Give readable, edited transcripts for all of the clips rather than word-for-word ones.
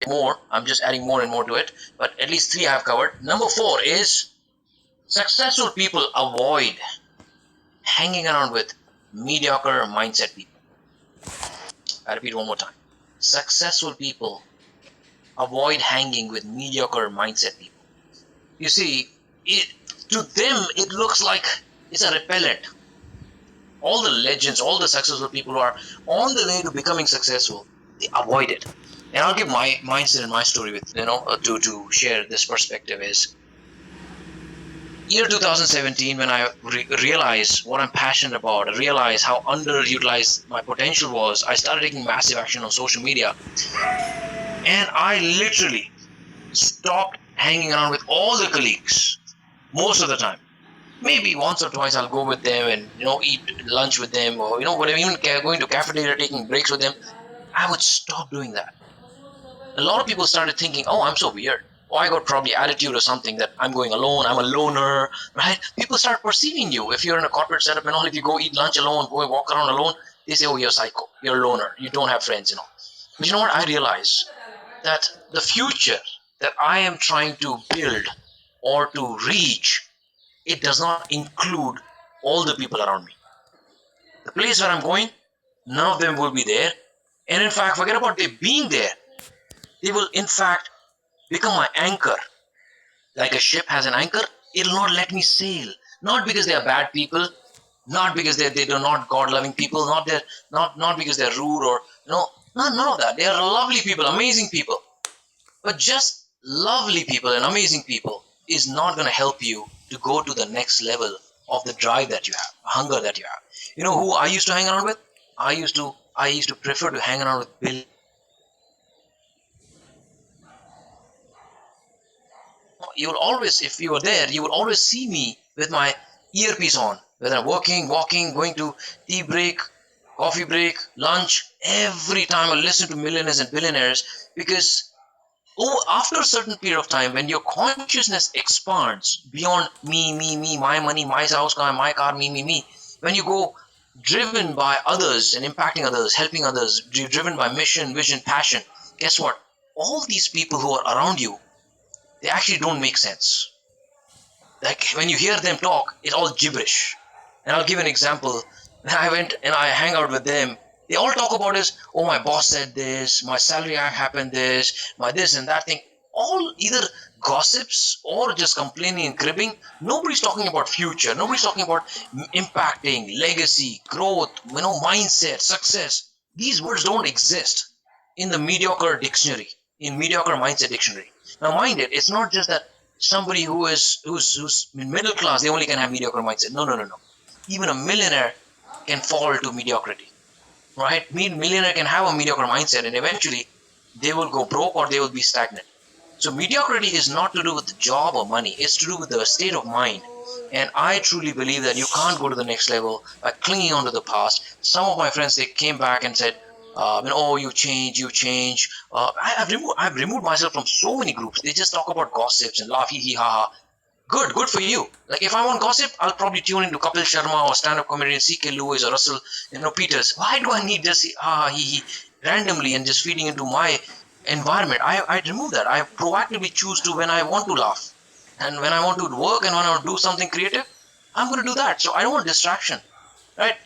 more. I'm just adding more and more to it, but at least 3 I have covered. Number 4 is successful people avoid hanging around with mediocre mindset people. I repeat one more time. Successful people avoid hanging with mediocre mindset people. You see, to them, it looks like it's a repellent. All the legends, all the successful people who are on the way to becoming successful, they avoid it. And I'll give my mindset and my story with, to share this perspective is year 2017 when I realized what I'm passionate about, I realized how underutilized my potential was. I started taking massive action on social media, and I literally stopped hanging around with all the colleagues most of the time. Maybe once or twice I'll go with them and eat lunch with them, or whatever, even going to cafeteria, taking breaks with them. I would stop doing that. A lot of people started thinking, oh, I'm so weird. Oh, I got probably attitude or something that I'm going alone, I'm a loner, right? People start perceiving you. If you're in a corporate setup and all, if you go eat lunch alone, go and walk around alone, they say, oh, you're psycho, you're a loner, you don't have friends. But you know what? I realize that the future that I am trying to build or to reach, it does not include all the people around me. The place where I'm going, none of them will be there. And in fact, forget about them being there. They will, in fact, become my anchor. Like a ship has an anchor, it'll not let me sail. Not because they are bad people, not because they are not God-loving people, not because they're rude or none of that. They are lovely people, amazing people. But just lovely people and amazing people is not going to help you to go to the next level of the drive that you have, hunger that you have. You know who I used to hang around with? I used to prefer to hang around with Bill. You will always, if you were there, you will always see me with my earpiece on, whether I'm working, walking, going to tea break, coffee break, lunch. Every time I listen to millionaires and billionaires, because after a certain period of time, when your consciousness expands beyond me, my money, my house, my car, me, when you go driven by others and impacting others, helping others, driven by mission, vision, passion, guess what? All these people who are around you, they actually don't make sense. Like when you hear them talk, it's all gibberish. And I'll give an example. When I went and I hang out with them, they all talk about is, oh, my boss said this, my salary act happened this, my this and that thing. All either gossips or just complaining and cribbing. Nobody's talking about future. Nobody's talking about impacting, legacy, growth, mindset, success. These words don't exist in the mediocre dictionary, in mediocre mindset dictionary. Now, mind it, it's not just that somebody who's in middle class, they only can have mediocre mindset. No. Even a millionaire can fall to mediocrity, right? Millionaire can have a mediocre mindset, and eventually they will go broke or they will be stagnant. So mediocrity is not to do with the job or money; it's to do with the state of mind. And I truly believe that you can't go to the next level by clinging on to the past. Some of my friends, they came back and said, oh, you change. I've removed myself from so many groups. They just talk about gossips and laugh, hee hee ha ha. Good for you. Like if I want gossip, I'll probably tune into Kapil Sharma or stand-up comedian C.K. Lewis or Russell, Peters. Why do I need just ha he randomly and just feeding into my environment? I remove that. I proactively choose to when I want to laugh, and when I want to work and when I want to do something creative, I'm going to do that. So I don't want distraction, right?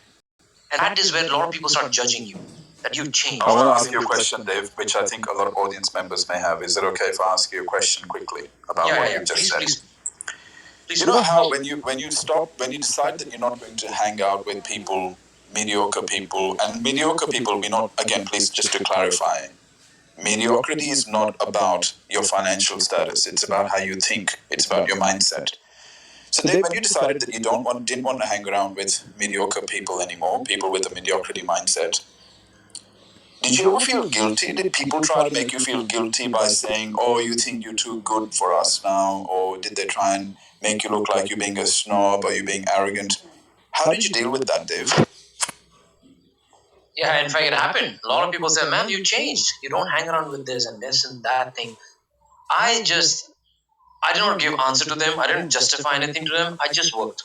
And that is where a lot of people start judging you that you've changed. I want to ask you a question, Dave, which I think a lot of audience members may have. Is it okay if I ask you a question quickly about what you just said? Please. You know how when you decide that you're not going to hang out with people, mediocre people, and mediocre people, we not, again, please, just to clarify, mediocrity is not about your financial status. It's about how you think. It's about your mindset. So Dave, when you decided that you didn't want to hang around with mediocre people anymore, people with a mediocrity mindset, did you ever feel guilty? Did people try to make you feel guilty by saying, oh, you think you're too good for us now? Or did they try and make you look like you're being a snob or you're being arrogant? How did you deal with that, Dave? Yeah, in fact, it happened. A lot of people say, man, you changed. You don't hang around with this and that thing. I did not give answer to them. I didn't justify anything to them. I just worked.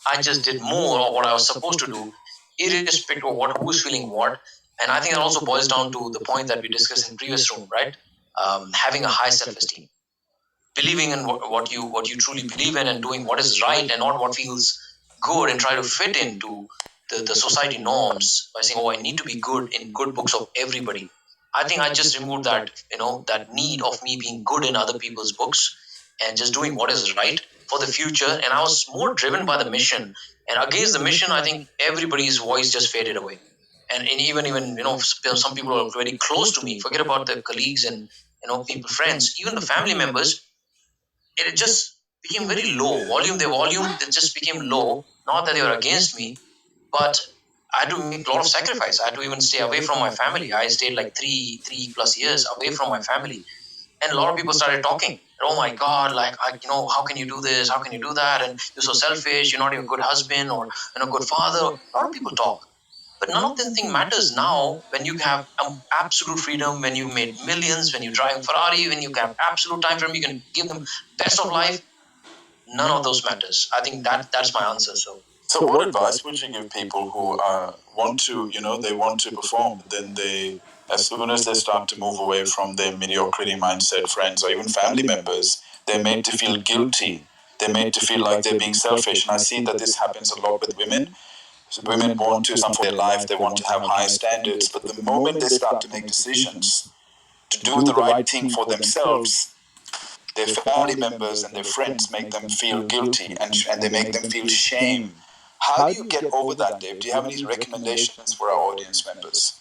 I just did more of what I was supposed to do, irrespective of who's feeling what. And I think it also boils down to the point that we discussed in previous room, right? having a high self-esteem, believing in what you truly believe in, and doing what is right and not what feels good, and try to fit into the society norms by saying, oh, I need to be good in good books of everybody. I think I just removed that, that need of me being good in other people's books and just doing what is right for the future. And I was more driven by the mission. And against the mission, I think everybody's voice just faded away. And even some people are very close to me. Forget about the colleagues and people, friends, even the family members. It just became very low volume. The volume that just became low. Not that they were against me, but I had to make a lot of sacrifice. I had to even stay away from my family. I stayed like three plus years away from my family, and a lot of people started talking. Oh my God, like how can you do this? How can you do that? And you're so selfish. You're not even a good husband or good father. A lot of people talk. But none of this thing matters now when you have absolute freedom, when you made millions, when you drive Ferrari, when you have absolute time frame, you can give them best of life. None of those matters. I think that's my answer. So, what advice would you give people who want to, they want to perform, then they, as soon as they start to move away from their mediocrity mindset, friends or even family members, they're made to feel guilty. They're made to feel like they're being selfish. And I see that this happens a lot with women. So women want to, some for their life, they want to have high standards. But the moment they start to make decisions to do the right thing for themselves, their family members and their friends make them feel guilty, and they make them feel shame. How do you get over that, Dave? Do you have any recommendations for our audience members?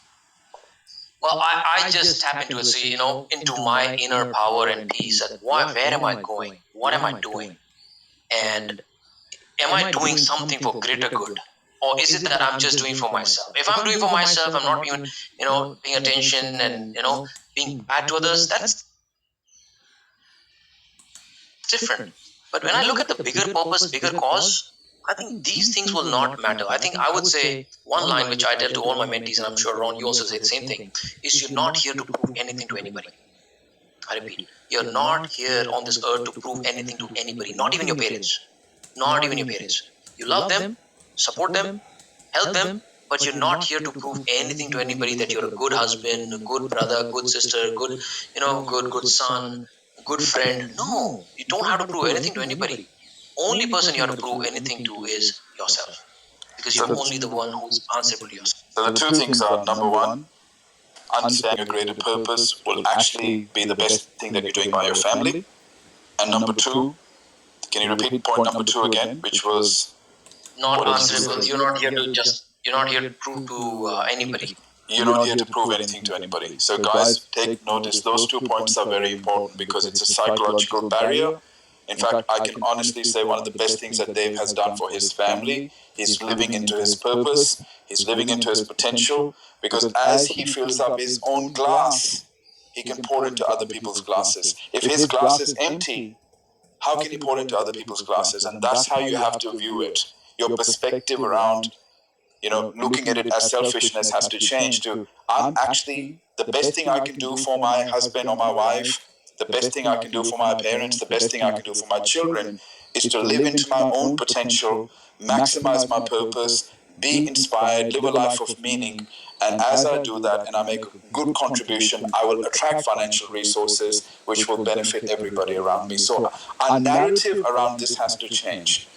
Well, I just tap into it, see, into my inner power and peace. That where am I going? What am I doing? And am I doing something for greater good? Or is it that I'm just doing for myself? If I'm doing for myself, I'm not even, paying attention and, being bad to others, that's different. But when I look at the bigger purpose, bigger cause, I think these things will not matter. I think I would say one line which I tell to all my mentees, and I'm sure Ron, you also say the same thing, is you're not here to prove anything to anybody. I repeat, you're not here on this earth to prove anything to anybody, not even your parents. Not even your parents. You love them, support them, help them, but you're not here to prove anything to anybody that you're a good husband, a good brother, good sister, good, good son, good friend. No, you don't have to prove anything to anybody. Only person you have to prove anything to is yourself, because you're only the one who's answerable to yourself. So the two things are, number one, understanding your greater purpose will actually be the best thing that you're doing by your family. And number two, can you repeat point number two again, which was not answerable. You're not here to you're not here to prove to anybody. You're not here to prove anything to anybody. So guys, take notice, those 2 points are very important because it's a psychological barrier. In fact, I can honestly say one of the best things that Dave has done for his family, he's living into his purpose, he's living into his potential, because as he fills up his own glass, he can pour into other people's glasses. If his glass is empty, how can you pour into other people's glasses? And that's how you have to view it. Your perspective around, looking at it as selfishness has to change to, I'm actually, the best thing I can do for my husband or my wife, the best thing I can do for my parents, the best thing I can do for my children is to live into my own potential, maximize my purpose, be inspired, live a life of meaning. And as I do that and I make a good contribution, I will attract financial resources which will benefit everybody around me. So our narrative around this has to change.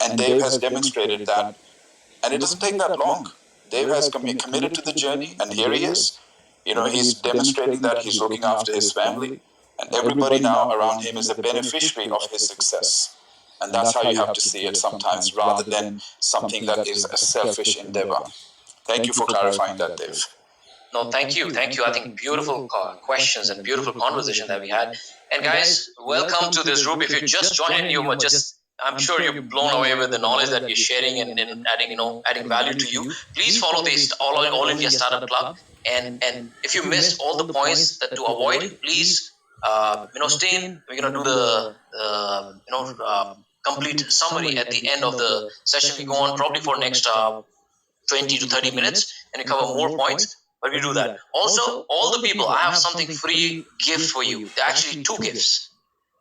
And Dave has demonstrated that. And it doesn't take that long. Dave has committed to the journey, and here he is. He's demonstrating that he's looking after his family, and everybody now around him is a beneficiary of his success. And that's how you have to see it sometimes, rather than something that is a selfish endeavor. Thank you for clarifying that, Dave. No, thank you. Thank you. I think beautiful questions and beautiful conversation that we had. And guys, welcome to this group. If you just joined and you were I'm sure you're blown away with the knowledge that we're sharing and adding value to you. Please follow this All India Startup Club. And if you missed all the points that to avoid, please stay in. We're gonna do the complete summary at the end of the session. We go on probably for next 20 to 30 minutes, and we cover more points. But we do that. Also, all the people, I have something free gift for you. There are actually two gifts.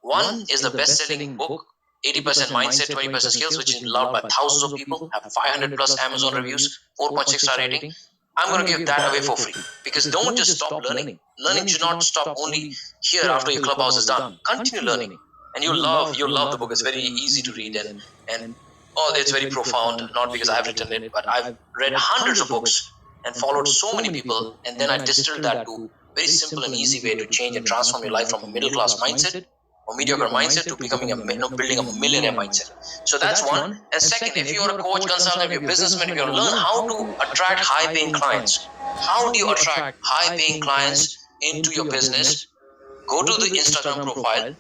One is the best-selling book, 80% Mindset, 20% Skills, which is loved by thousands of people, have 500 plus Amazon reviews, 4.6 star rating. I'm going to give that away for free. Because don't just stop learning. Learning should not stop only here after your clubhouse is done. Continue learning, and you'll love the book. It's very easy to read, and oh, it's very profound. Not because I've written it, but I've read hundreds of books and followed so many people, and then I distilled that to very simple and easy way to change and transform your life from a middle class mindset or mediocre mindset to becoming building a millionaire mindset. So that's one. And second, if you are a coach, consultant, if you're a businessman, if you want to learn how to attract high paying clients, how do you attract high paying clients into your business? Go to the Instagram profile.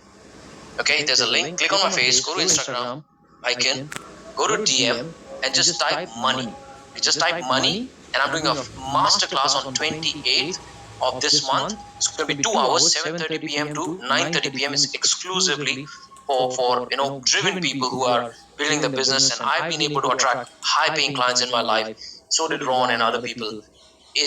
Okay, there's a link. Click on my face, go to Instagram icon, go to DM, and just type money. You just type money, and I'm doing a masterclass on 28th of this month. It's going to be 2 hours, 7:30 p.m. to 9:30 p.m. It's exclusively for driven people who are building the business, and I've been able to attract high paying clients in my life. So did Ron and other people.